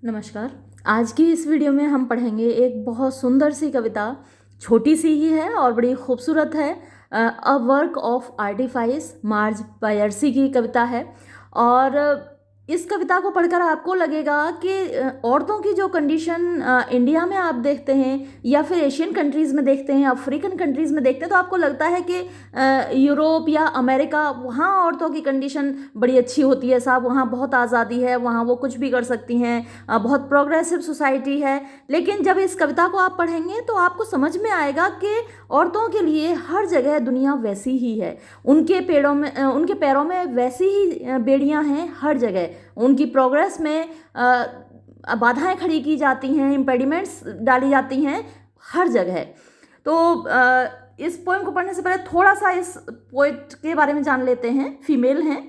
नमस्कार। आज की इस वीडियो में हम पढ़ेंगे एक बहुत सुंदर सी कविता। छोटी सी ही है और बड़ी खूबसूरत है। अ वर्क ऑफ आर्टिफाइस, मार्ज पायर्सी की कविता है। और इस कविता को पढ़कर आपको लगेगा कि औरतों की जो कंडीशन इंडिया में आप देखते हैं या फिर एशियन कंट्रीज़ में देखते हैं, अफ्रीकन कंट्रीज़ में देखते हैं, तो आपको लगता है कि यूरोप या अमेरिका, वहाँ औरतों की कंडीशन बड़ी अच्छी होती है साहब, वहाँ बहुत आज़ादी है, वहाँ वो कुछ भी कर सकती हैं, बहुत प्रोग्रेसिव सोसाइटी है। लेकिन जब इस कविता को आप पढ़ेंगे तो आपको समझ में आएगा कि औरतों के लिए हर जगह दुनिया वैसी ही है। उनके पैरों में वैसी ही बेड़ियां हैं हर जगह। उनकी प्रोग्रेस में बाधाएं खड़ी की जाती हैं, इम्पेडिमेंट्स डाली जाती हैं हर जगह। तो इस पोएम को पढ़ने से पहले थोड़ा सा इस पोएट के बारे में जान लेते हैं। फीमेल हैं।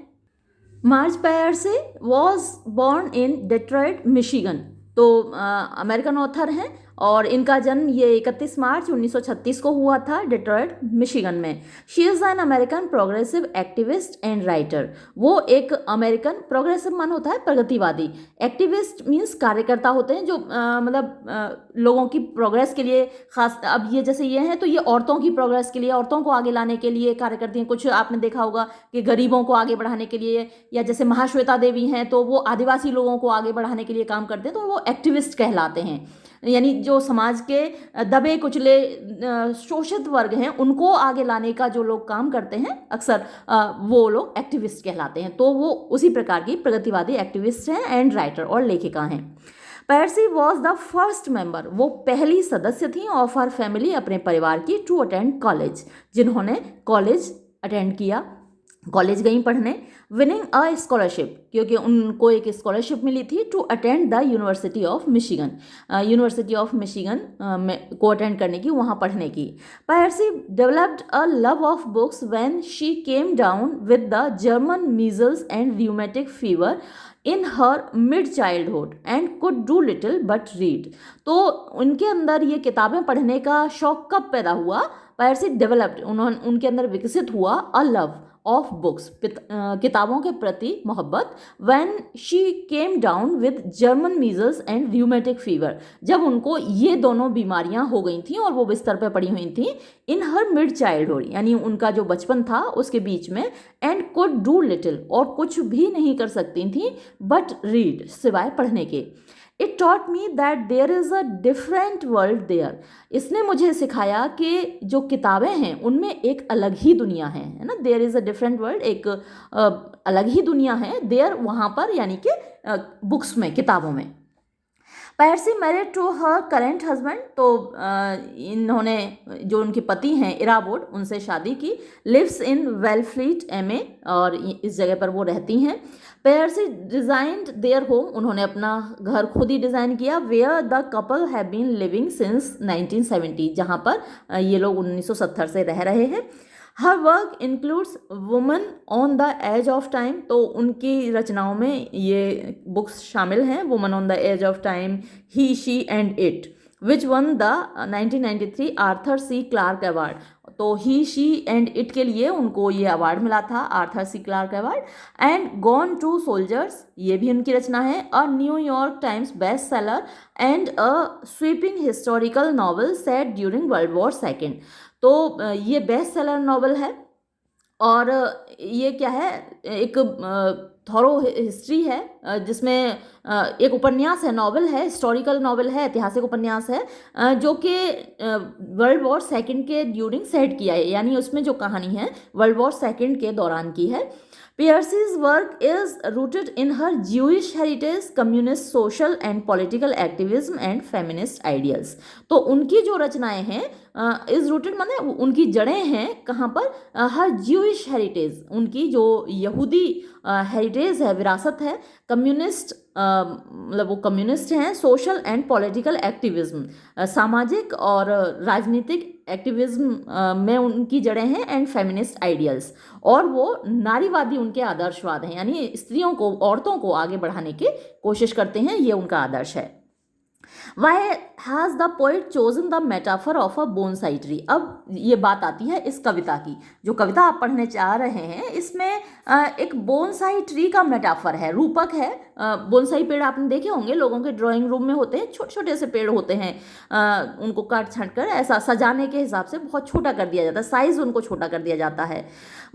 Marge Piercy was born in Detroit, Michigan. तो अमेरिकन ऑथर हैं और इनका जन्म ये 31 मार्च 1936 को हुआ था, डेट्रॉइट मिशिगन में। She is an American progressive activist and writer. वो एक अमेरिकन, प्रोग्रेसिव मान होता है प्रगतिवादी, एक्टिविस्ट मीन्स कार्यकर्ता होते हैं जो लोगों की प्रोग्रेस के लिए खास, अब ये जैसे ये हैं तो ये औरतों की प्रोग्रेस के लिए, औरतों को आगे लाने के लिए कार्य करती हैं। कुछ आपने देखा होगा कि गरीबों को आगे बढ़ाने के लिए, या जैसे महाश्वेता देवी हैं तो वो आदिवासी लोगों को आगे बढ़ाने के लिए काम करते हैं, तो वो एक्टिविस्ट कहलाते हैं। यानी जो समाज के दबे कुचले शोषित वर्ग हैं उनको आगे लाने का जो लोग काम करते हैं, अक्सर वो लोग एक्टिविस्ट कहलाते हैं। तो वो उसी प्रकार की प्रगतिवादी एक्टिविस्ट हैं एंड राइटर और लेखिका हैं। पायर्सी वॉज द फर्स्ट मेंबर, वो पहली सदस्य थी ऑफ हर फैमिली, अपने परिवार की, टू अटेंड कॉलेज, जिन्होंने कॉलेज अटेंड किया, कॉलेज गई पढ़ने। विनिंग अ स्कॉलरशिप, क्योंकि उनको एक स्कॉलरशिप मिली थी, to attend the University of Michigan, University of Michigan में को अटेंड करने की, वहाँ पढ़ने की। Piercy developed a love of books when she came down with the German measles and rheumatic fever in her mid childhood and could do little but read. तो उनके अंदर ये किताबें पढ़ने का शौक कब पैदा हुआ? पायर्सी डेवलप्ड, उनके अंदर विकसित हुआ अ लव ऑफ बुक्स, किताबों के प्रति मोहब्बत, when she came down with German measles and rheumatic fever, जब उनको ये दोनों बीमारियां हो गई थीं और वो बिस्तर पर पड़ी हुई थीं, इन हर मिड चाइल्डहुड, यानी उनका जो बचपन था उसके बीच में, एंड कुड डू लिटिल, और कुछ भी नहीं कर सकती थी, बट रीड, सिवाय पढ़ने के। It taught me that there is a different world there, इसने मुझे सिखाया कि जो किताबें हैं उनमें एक अलग ही दुनिया है ना। There is a different world, एक अलग ही दुनिया है, देयर वहाँ पर, यानी कि बुक्स में, किताबों में। Piercy married to her current husband, तो इन्होंने, जो उनके पति हैं इराबोर्ड, उनसे शादी की। लिव्स इन वेलफ्लीट, MA, और इस जगह पर वो रहती हैं। पायर्सी डिजाइन्ड देयर होम, उन्होंने अपना घर खुद ही डिज़ाइन किया। Where the couple have been living since 1970, जहाँ पर ये लोग 1970 से रह रहे हैं। Her work includes woman on the edge of time, तो उनकी रचनाओं में ये बुक्स शामिल हैं, woman on the edge of time, he she and it, which won the 1993 Arthur C Clarke award. तो ही शी एंड इट के लिए उनको ये अवार्ड मिला था, Arthur C Clarke award. And gone to soldiers, ये भी उनकी रचना है, a New York Times best seller and a sweeping historical novel set during world war second. तो ये बेस्ट सेलर नॉवल है, और ये क्या है, एक थॉरो हिस्ट्री है, जिसमें एक उपन्यास है, नॉवल है, हिस्टोरिकल नॉवल है, ऐतिहासिक उपन्यास है, जो कि वर्ल्ड वॉर सेकंड के ड्यूरिंग सेट किया है, यानी उसमें जो कहानी है वर्ल्ड वॉर सेकंड के दौरान की है। Piercy's work is rooted in her Jewish heritage, communist social and political activism and feminist ideals. तो उनकी जो रचनाएं हैं, इज रूटेड माने उनकी जड़ें हैं कहाँ पर? हर ज्यूइश हेरिटेज, उनकी जो यहूदी हेरिटेज है, विरासत है, कम्युनिस्ट, मतलब वो कम्युनिस्ट हैं, सोशल एंड पॉलिटिकल एक्टिविज्म, सामाजिक और राजनीतिक एक्टिविज्म में उनकी जड़ें हैं, एंड फेमिनिस्ट आइडियल्स, और वो नारीवादी उनके आदर्शवाद हैं, यानी स्त्रियों को, औरतों को आगे बढ़ाने की कोशिश करते हैं, ये उनका आदर्श है। Why has the poet chosen the metaphor of a bonsai tree. अब ये बात आती है इस कविता की। जो कविता आप पढ़ने चाह रहे हैं इसमें एक बोनसाई ट्री का मेटाफर है, रूपक है। बोनसाई पेड़ आपने देखे होंगे, लोगों के ड्राइंग रूम में होते हैं, छोटे छोटे से पेड़ होते हैं। उनको काट छांट कर ऐसा सजाने के हिसाब से बहुत छोटा कर दिया जाता है, साइज उनको छोटा कर दिया जाता है।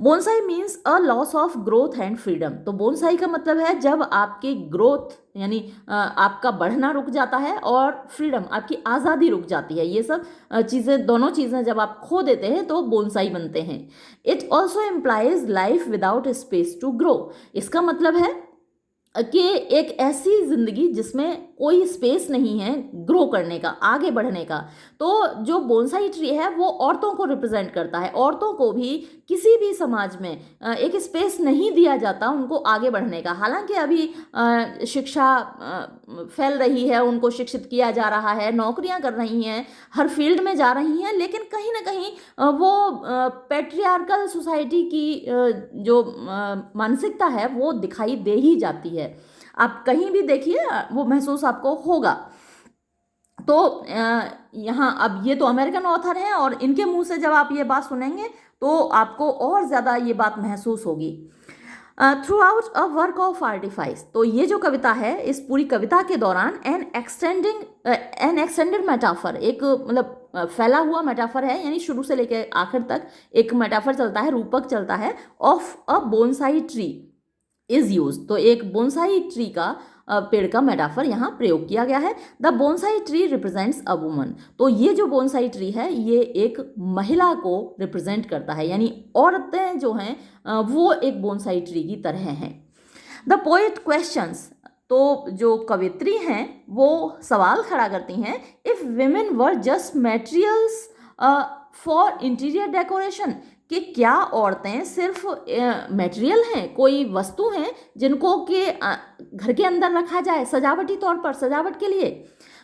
Bonsai means a loss of growth and freedom. तो बोनसाई का मतलब है जब आपकी ग्रोथ यानी आपका बढ़ना रुक जाता है और फ्रीडम आपकी आज़ादी रुक जाती है। ये सब चीज़ें, दोनों चीज़ें जब आप खो देते हैं तो बोनसाई बनते हैं। It also implies life without space to grow. इसका मतलब है कि एक ऐसी ज़िंदगी जिसमें कोई स्पेस नहीं है ग्रो करने का, आगे बढ़ने का। तो जो बोनसाई ट्री है वो औरतों को रिप्रेजेंट करता है। औरतों को भी किसी भी समाज में एक स्पेस नहीं दिया जाता उनको आगे बढ़ने का। हालांकि अभी शिक्षा फैल रही है, उनको शिक्षित किया जा रहा है, नौकरियां कर रही हैं, हर फील्ड में जा रही हैं, लेकिन कहीं ना कहीं वो पैट्रियार्कल सोसाइटी की जो मानसिकता है वो दिखाई दे ही जाती है। आप कहीं भी देखिए वो महसूस आपको होगा। तो यहाँ अब ये तो अमेरिकन ऑथर हैं और इनके मुंह से जब आप ये बात सुनेंगे तो आपको और ज़्यादा ये बात महसूस होगी। Through out a work of artifice. तो ये जो कविता है, इस पूरी कविता के दौरान एन एक्सटेंडेड मेटाफर, एक मतलब फैला हुआ मेटाफर है, यानी शुरू से लेकर आखिर तक एक मेटाफर चलता है, रूपक चलता है, of a bonsai tree is use. तो एक बोनसाई ट्री का पेड़ का मेटाफर यहाँ प्रयोग किया गया है। The bonsai tree represents a woman. तो ये जो बोनसाई ट्री है ये एक महिला को रिप्रेजेंट करता है, यानी औरतें जो हैं वो एक बोनसाई ट्री की तरह हैं। The poet questions. तो जो कवित्री हैं वो सवाल खड़ा करती हैं, if women were just materials for interior decoration, कि क्या औरतें सिर्फ मटेरियल हैं, कोई वस्तु हैं जिनको के घर के अंदर रखा जाए सजावटी तौर पर, सजावट के लिए।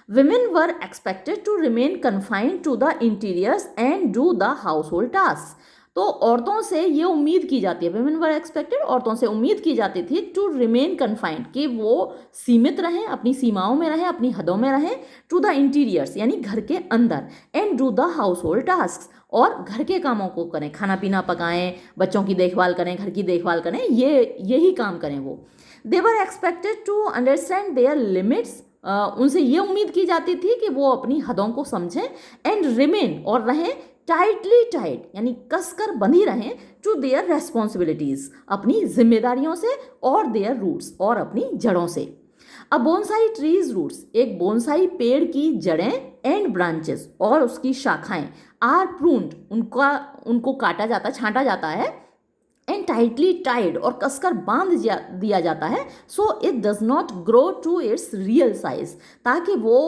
Women were expected to remain confined to the interiors and do the household task. तो औरतों से ये उम्मीद की जाती है, विमेन वर एक्सपेक्टेड, औरतों से उम्मीद की जाती थी, टू रिमेन कन्फाइंड, कि वो सीमित रहें, अपनी सीमाओं में रहें, अपनी हदों में रहें, टू द इंटीरियर्स यानी घर के अंदर, and do the household task, और घर के कामों को करें, खाना पीना पकाएं, बच्चों की देखभाल करें, घर की देखभाल करें, यही काम करें वो। They were expected to understand their limits. उनसे ये उम्मीद की जाती थी कि वो अपनी हदों को समझें, एंड रिमेन और रहें, टाइटली टाइट यानी कसकर बंधी रहें, टू देयर रेस्पॉन्सिबिलिटीज अपनी जिम्मेदारियों से, और देयर रूट्स और अपनी जड़ों से। अ बोनसाई ट्रीज रूट्स, एक बोनसाई पेड़ की जड़ें, एंड ब्रांचेस और उसकी शाखाएं, आर प्रून्ड उनको काटा जाता, छांटा जाता है, एंड टाइटली टाइड और कसकर बांध दिया जाता है, so it does not grow to its real size, ताकि वो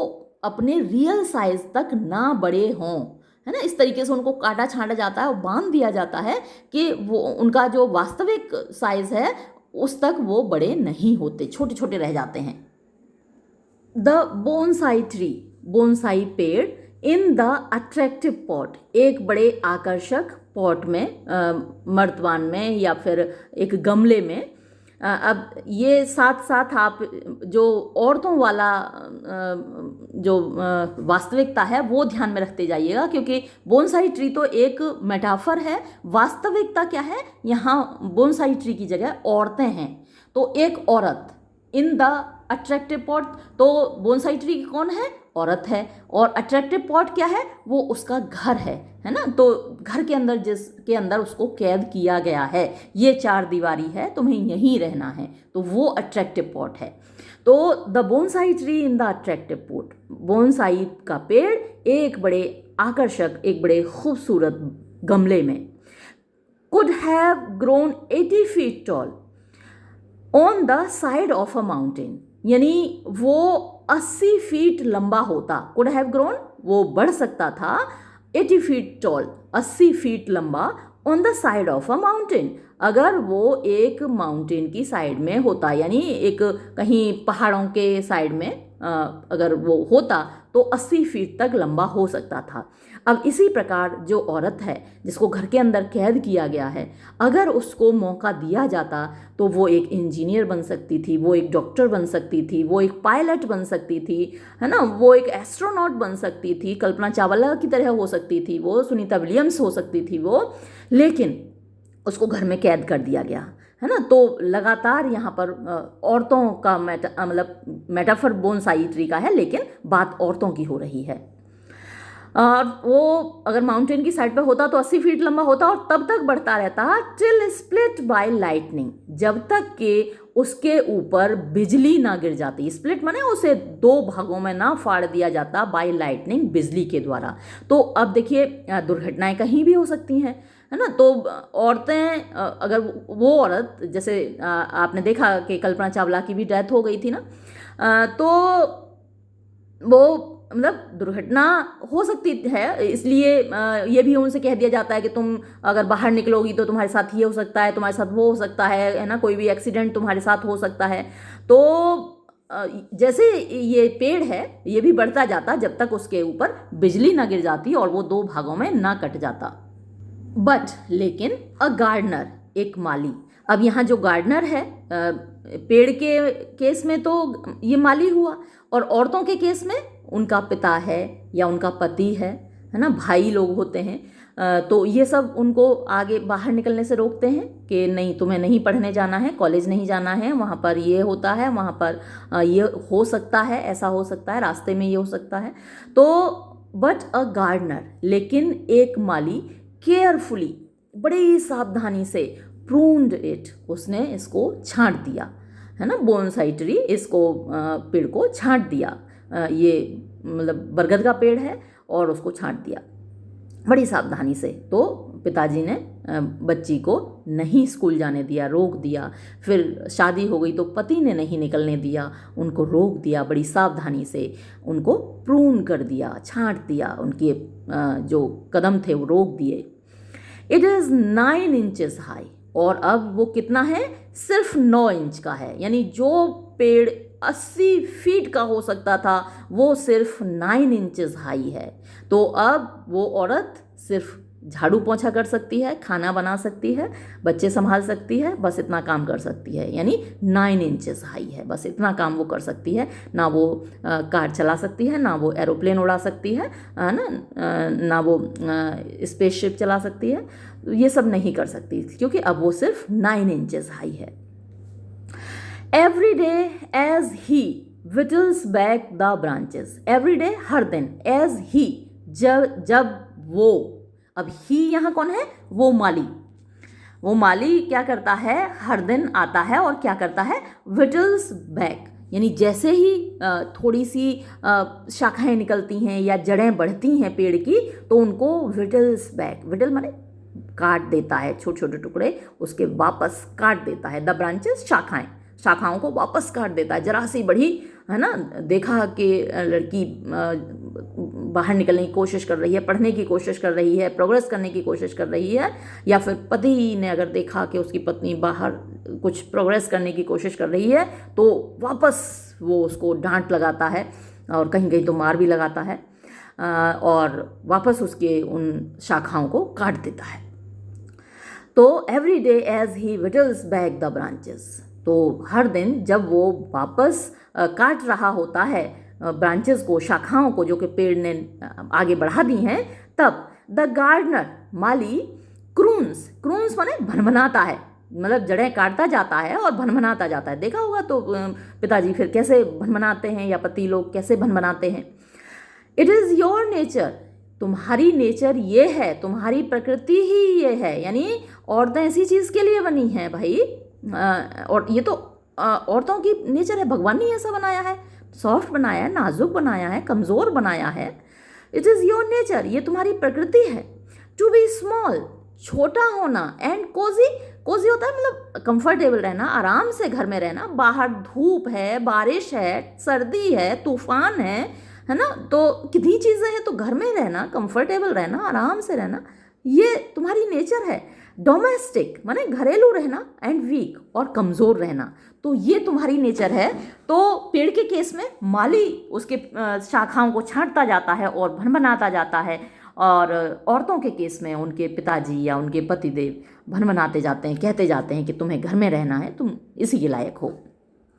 अपने रियल साइज तक ना बड़े हों, है ना। इस तरीके से उनको काटा छांटा जाता है और बांध दिया जाता है कि वो उनका जो वास्तविक साइज है उस तक वो बड़े नहीं होते, छोटे छोटे रह जाते हैं। द बोनसाई ट्री, बोनसाई पेड़, इन द अट्रैक्टिव पॉट, एक बड़े आकर्षक पॉट में, मर्तबान में या फिर एक गमले में। अब ये साथ साथ आप जो औरतों वाला जो वास्तविकता है वो ध्यान में रखते जाइएगा, क्योंकि बोनसाई ट्री तो एक मेटाफर है, वास्तविकता क्या है, यहाँ बोनसाई ट्री की जगह औरतें हैं। तो एक औरत इन द अट्रैक्टिव पॉट, तो बोनसाई ट्री की कौन है, औरत है, और अट्रैक्टिव पॉट क्या है, वो उसका घर है ना। तो घर के अंदर, जिसके अंदर उसको कैद किया गया है, ये चार दीवारी है, तुम्हें यहीं रहना है, तो वो अट्रैक्टिव पॉट है। तो the bonsai tree in the attractive pot, bonsai का पेड़ एक बड़े आकर्षक, एक बड़े खूबसूरत गमले में। Could have grown 80 feet tall on the side of a mountain, यानी वो 80 फीट लंबा होता, कुड हैव ग्रोन वो बढ़ सकता था, 80 feet टॉल 80 फीट लंबा, on the side of a mountain, अगर वो एक माउंटेन की साइड में होता, यानी एक कहीं पहाड़ों के साइड में अगर वो होता तो 80 फीट तक लंबा हो सकता था। अब इसी प्रकार जो औरत है जिसको घर के अंदर कैद किया गया है, अगर उसको मौका दिया जाता तो वो एक इंजीनियर बन सकती थी, वो एक डॉक्टर बन सकती थी, वो एक पायलट बन सकती थी, है ना, वो एक एस्ट्रोनॉट बन सकती थी, कल्पना चावला की तरह हो सकती थी, वो सुनीता विलियम्स हो सकती थी वो, लेकिन उसको घर में कैद कर दिया गया, है ना। तो लगातार यहाँ पर औरतों का मतलब मेटाफर बोनसाई ट्री का है, लेकिन बात औरतों की हो रही है। और वो अगर माउंटेन की साइड पे होता तो 80 फीट लंबा होता और तब तक बढ़ता रहता टिल स्प्लिट बाय लाइटनिंग, जब तक कि उसके ऊपर बिजली ना गिर जाती। स्प्लिट माने उसे दो भागों में ना फाड़ दिया जाता बाय लाइटनिंग, बिजली के द्वारा। तो अब देखिए दुर्घटनाएं कहीं भी हो सकती हैं, है ना। तो औरतें अगर वो औरत जैसे आपने देखा कि कल्पना चावला की भी डेथ हो गई थी ना, तो वो मतलब दुर्घटना हो सकती है, इसलिए ये भी उनसे कह दिया जाता है कि तुम अगर बाहर निकलोगी तो तुम्हारे साथ ये हो सकता है, तुम्हारे साथ वो हो सकता है ना, कोई भी एक्सीडेंट तुम्हारे साथ हो सकता है। तो जैसे ये पेड़ है ये भी बढ़ता जाता जब तक उसके ऊपर बिजली ना गिर जाती और वो दो भागों में ना कट जाता। बट लेकिन अ गार्डनर, एक माली। अब यहाँ जो गार्डनर है पेड़ के केस में तो ये माली हुआ, और औरतों के केस में उनका पिता है या उनका पति है ना, भाई लोग होते हैं। तो ये सब उनको आगे बाहर निकलने से रोकते हैं कि नहीं, तुम्हें नहीं पढ़ने जाना है, कॉलेज नहीं जाना है, वहाँ पर ये होता है, वहाँ पर ये हो सकता है, ऐसा हो सकता है, रास्ते में ये हो सकता है। तो बट अ गार्डनर, लेकिन एक माली केयरफुली, बड़ी सावधानी से प्रून्ड इट, उसने इसको छांट दिया, है ना, बोनसाई ट्री, इसको पेड़ को छांट दिया। ये मतलब बरगद का पेड़ है और उसको छांट दिया बड़ी सावधानी से। तो पिताजी ने बच्ची को नहीं स्कूल जाने दिया, रोक दिया। फिर शादी हो गई तो पति ने नहीं निकलने दिया, उनको रोक दिया, बड़ी सावधानी से उनको प्रून कर दिया, छांट दिया, उनके जो कदम थे वो रोक दिए। इट इज़ 9 इंचेस हाई, और अब वो कितना है, सिर्फ 9 इंच का है। यानी जो पेड़ 80 फीट का हो सकता था वो सिर्फ 9 इंचेस हाई है। तो अब वो औरत सिर्फ झाड़ू पोंछा कर सकती है, खाना बना सकती है, बच्चे संभाल सकती है, बस इतना काम कर सकती है। यानी 9 इंचेस हाई है, बस इतना काम वो कर सकती है। ना वो कार चला सकती है, ना वो एरोप्लेन उड़ा सकती है, ना वो स्पेसशिप चला सकती है, ये सब नहीं कर सकती, क्योंकि अब वो सिर्फ 9 इंचेस हाई है। Every day as he whittles back the branches, every day, हर दिन, एज ही, जब वो, अब ही यहाँ कौन है, वो माली। वो माली क्या करता है, हर दिन आता है और क्या करता है, विटल्स बैक, यानी जैसे ही थोड़ी सी शाखाएं निकलती हैं या जड़ें बढ़ती हैं पेड़ की, तो उनको विटल्स बैक, विटल माने काट देता है, छोटे छोटे टुकड़े उसके वापस काट देता है। द ब्रांचेस, शाखाएं, शाखाओं को वापस काट देता है। जरा सी बढ़ी, है ना, देखा कि लड़की बाहर निकलने की कोशिश कर रही है, पढ़ने की कोशिश कर रही है, प्रोग्रेस करने की कोशिश कर रही है, या फिर पति ने अगर देखा कि उसकी पत्नी बाहर कुछ प्रोग्रेस करने की कोशिश कर रही है, तो वापस वो उसको डांट लगाता है और कहीं कहीं तो मार भी लगाता है, और वापस उसके उन शाखाओं को काट देता है। तो every day as he whittles back the branches, तो हर दिन जब वो वापस काट रहा होता है ब्रांचेस को, शाखाओं को जो कि पेड़ ने आगे बढ़ा दी हैं, तब द गार्डनर, माली, क्रून्स, क्रून्स माने भनभनाता है, मतलब जड़ें काटता जाता है और भनभनाता जाता है। देखा होगा तो पिताजी फिर कैसे भनभनाते हैं या पति लोग कैसे भनभनाते हैं। इट इज़ योर नेचर, तुम्हारी नेचर ये है, तुम्हारी प्रकृति ही ये है। यानी औरतें इसी चीज़ के लिए बनी हैं भाई, और ये तो औरतों की नेचर है, भगवान ने ऐसा बनाया है, सॉफ्ट बनाया है, नाजुक बनाया है, कमज़ोर बनाया है। इट इज़ योर नेचर, ये तुम्हारी प्रकृति है। टू बी स्मॉल, छोटा होना, एंड कोजी, कोजी होता है मतलब कंफर्टेबल रहना, आराम से घर में रहना। बाहर धूप है, बारिश है, सर्दी है, तूफान है ना, तो कितनी चीज़ें हैं, तो घर में रहना, कंफर्टेबल रहना, आराम से रहना, ये तुम्हारी नेचर है। डोमेस्टिक माने घरेलू रहना, एंड वीक और कमज़ोर रहना, तो ये तुम्हारी नेचर है। तो पेड़ के केस में माली उसके शाखाओं को छांटता जाता है और भन बनाता जाता है, और औरतों के केस में उनके पिताजी या उनके पतिदेव भन बनाते जाते हैं, कहते जाते हैं कि तुम्हें घर में रहना है, तुम इसी के लायक हो,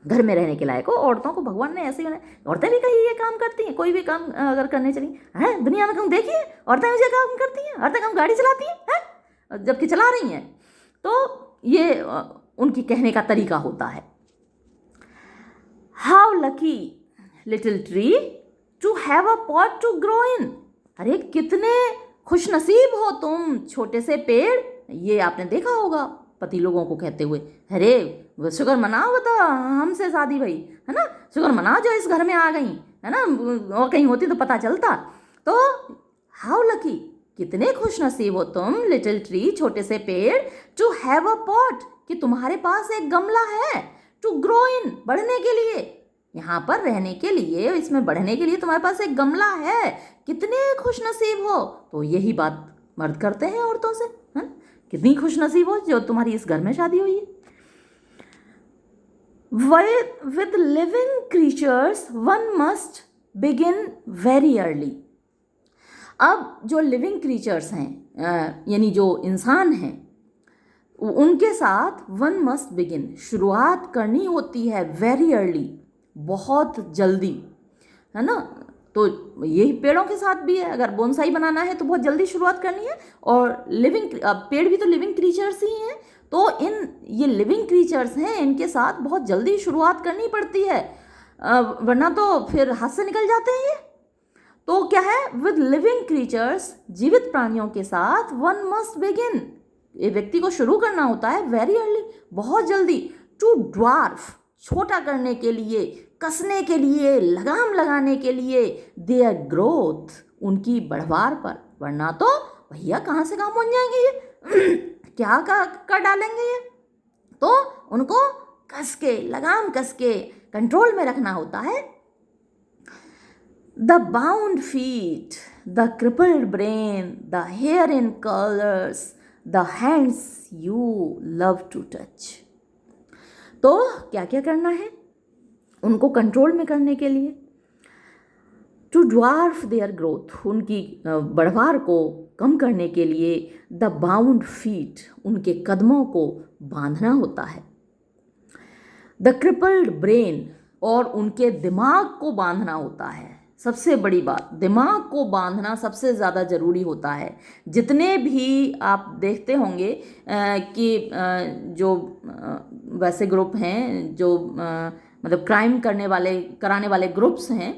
घर में रहने के लायक हो। औरतों को भगवान ने ऐसे ही बनाया। औरतें भी कहीं ये काम करती हैं, कोई भी काम अगर करने चली हैं दुनिया में, कहूँ देखिए औरतें मुझे काम करती हैं, औरतें कहूँ गाड़ी चलाती हैं, जबकि चला रही हैं। तो ये उनकी कहने का तरीका होता है। How lucky little tree to have a pot to grow in. अरे कितने खुशनसीब हो तुम छोटे से पेड़। ये आपने देखा होगा पति लोगों को कहते हुए, अरे शुक्र मनाओ बता हमसे शादी भई, है ना, शुक्र मनाओ जो इस घर में आ गई, है ना, और कहीं होती तो पता चलता। तो हाउ लकी, कितने खुशनसीब हो तुम लिटिल ट्री, छोटे से पेड़, टू हैव अ पॉट, कि तुम्हारे पास एक गमला है, टू ग्रो इन, बढ़ने के लिए, यहाँ पर रहने के लिए, इसमें बढ़ने के लिए तुम्हारे पास एक गमला है, कितने खुशनसीब हो। तो यही बात मर्द करते हैं औरतों से, है, कितनी खुशनसीब हो जो तुम्हारी इस घर में शादी हुई है। With living creatures one must begin very early। अब जो लिविंग क्रीचर्स हैं यानी जो इंसान हैं, उनके साथ वन मस्ट बिगिन, शुरुआत करनी होती है वेरी अर्ली, बहुत जल्दी, है ना। तो यही पेड़ों के साथ भी है, अगर बोनसाई बनाना है तो बहुत जल्दी शुरुआत करनी है। और लिविंग पेड़ भी तो लिविंग क्रीचर्स ही हैं, तो ये लिविंग क्रीचर्स हैं, इनके साथ बहुत जल्दी शुरुआत करनी पड़ती है, वरना तो फिर हाथ से निकल जाते हैं ये। तो क्या है, विद लिविंग क्रीचर्स, जीवित प्राणियों के साथ वन मस्ट बिगिन, ये व्यक्ति को शुरू करना होता है वेरी अर्ली, बहुत जल्दी, टू ड्वार्फ, छोटा करने के लिए, कसने के लिए, लगाम लगाने के लिए, देयर ग्रोथ, उनकी बढ़वार पर, वरना तो भैया कहाँ से कहाँ पहुँच जाएंगे ये क्या कर डालेंगे ये। तो उनको कस के, लगाम कस के कंट्रोल में रखना होता है। The bound feet, the crippled brain, the hair in colours, the hands you love to touch. तो क्या क्या करना है उनको कंट्रोल में करने के लिए, टू ड्वार्फ देयर ग्रोथ, उनकी बढ़वार को कम करने के लिए, द बाउंड फीट, उनके कदमों को बांधना होता है, द क्रिपल्ड ब्रेन, और उनके दिमाग को बांधना होता है। सबसे बड़ी बात, दिमाग को बांधना सबसे ज़्यादा ज़रूरी होता है। जितने भी आप देखते होंगे कि जो वैसे ग्रुप हैं जो मतलब क्राइम कराने वाले ग्रुप्स हैं,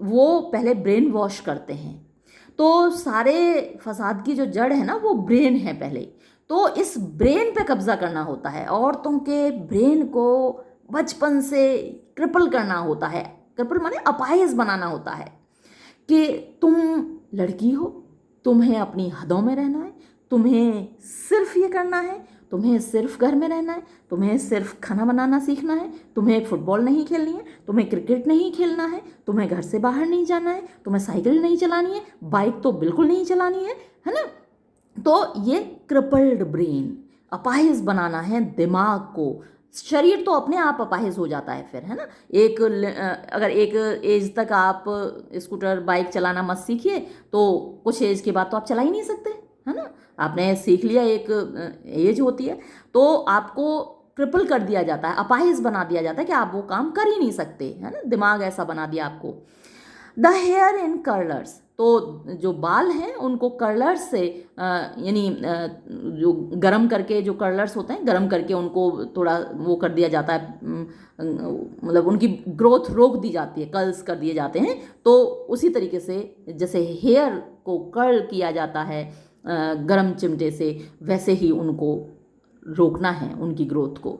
वो पहले ब्रेन वॉश करते हैं। तो सारे फसाद की जो जड़ है ना, वो ब्रेन है पहले। तो इस ब्रेन पे कब्जा करना होता है, औरतों के ब्रेन को बचपन से क्रिपल करना होता है। क्रिपल माने अपाहिज बनाना होता है कि तुम लड़की हो, तुम्हें अपनी हदों में रहना है, तुम्हें सिर्फ ये करना है, तुम्हें सिर्फ घर में रहना है, तुम्हें सिर्फ खाना बनाना सीखना है, तुम्हें फुटबॉल नहीं खेलनी है, तुम्हें क्रिकेट नहीं खेलना है, तुम्हें घर से बाहर नहीं जाना है, तुम्हें साइकिल नहीं चलानी है, बाइक तो बिल्कुल नहीं चलानी है ना। तो ये क्रिपल्ड ब्रेन, अपाहिज बनाना है दिमाग को। शरीर तो अपने आप अपाहिज हो जाता है फिर, है ना। अगर एक एज तक आप स्कूटर बाइक चलाना मत सीखिए, तो कुछ एज के बाद तो आप चला ही नहीं सकते, है ना। आपने सीख लिया, एक एज होती है, तो आपको क्रिपल कर दिया जाता है, अपाहिज बना दिया जाता है कि आप वो काम कर ही नहीं सकते, है ना। दिमाग ऐसा बना दिया आपको। द हेयर इन कर्लर्स, तो जो बाल हैं उनको कर्लर्स से यानी जो गरम करके, जो कर्लर्स होते हैं गरम करके उनको थोड़ा वो कर दिया जाता है, मतलब उनकी ग्रोथ रोक दी जाती है, कर्ल्स कर दिए जाते हैं। तो उसी तरीके से जैसे हेयर को कर्ल किया जाता है गरम चिमटे से, वैसे ही उनको रोकना है उनकी ग्रोथ को।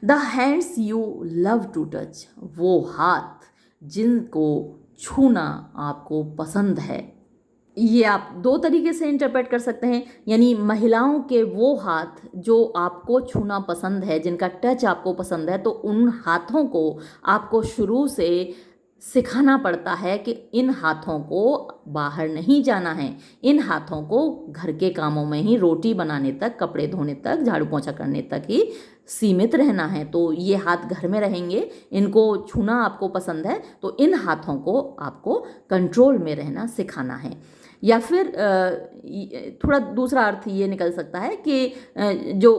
The hands you love to touch, वो हाथ जिनको छूना आपको पसंद है। ये आप दो तरीके से इंटरप्रेट कर सकते हैं, यानी महिलाओं के वो हाथ जो आपको छूना पसंद है, जिनका टच आपको पसंद है, तो उन हाथों को आपको शुरू से सिखाना पड़ता है कि इन हाथों को बाहर नहीं जाना है, इन हाथों को घर के कामों में ही, रोटी बनाने तक, कपड़े धोने तक, झाड़ू पोंछा करने तक ही सीमित रहना है। तो ये हाथ घर में रहेंगे, इनको छूना आपको पसंद है तो इन हाथों को आपको कंट्रोल में रहना सिखाना है। या फिर थोड़ा दूसरा अर्थ ये निकल सकता है कि जो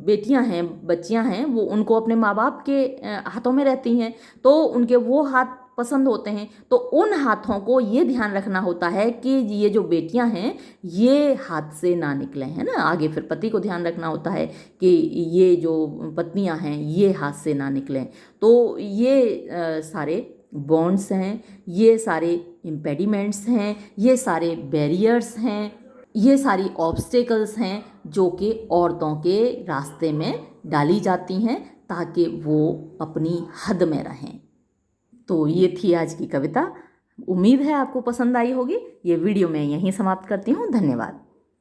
बेटियां हैं, बच्चियां हैं, वो उनको अपने माँ बाप के हाथों में रहती हैं तो उनके वो हाथ पसंद होते हैं, तो उन हाथों को ये ध्यान रखना होता है कि ये जो बेटियां हैं ये हाथ से ना निकलें, है ना। आगे फिर पति को ध्यान रखना होता है कि ये जो पत्नियां हैं ये हाथ से ना निकलें। तो ये सारे बॉन्ड्स हैं, ये सारे इम्पेडिमेंट्स हैं, ये सारे बैरियर्स हैं, ये सारी ऑब्स्टेकल्स हैं जो कि औरतों के रास्ते में डाली जाती हैं ताकि वो अपनी हद में रहें। तो ये थी आज की कविता। उम्मीद है आपको पसंद आई होगी। ये वीडियो मैं यहीं समाप्त करती हूँ। धन्यवाद।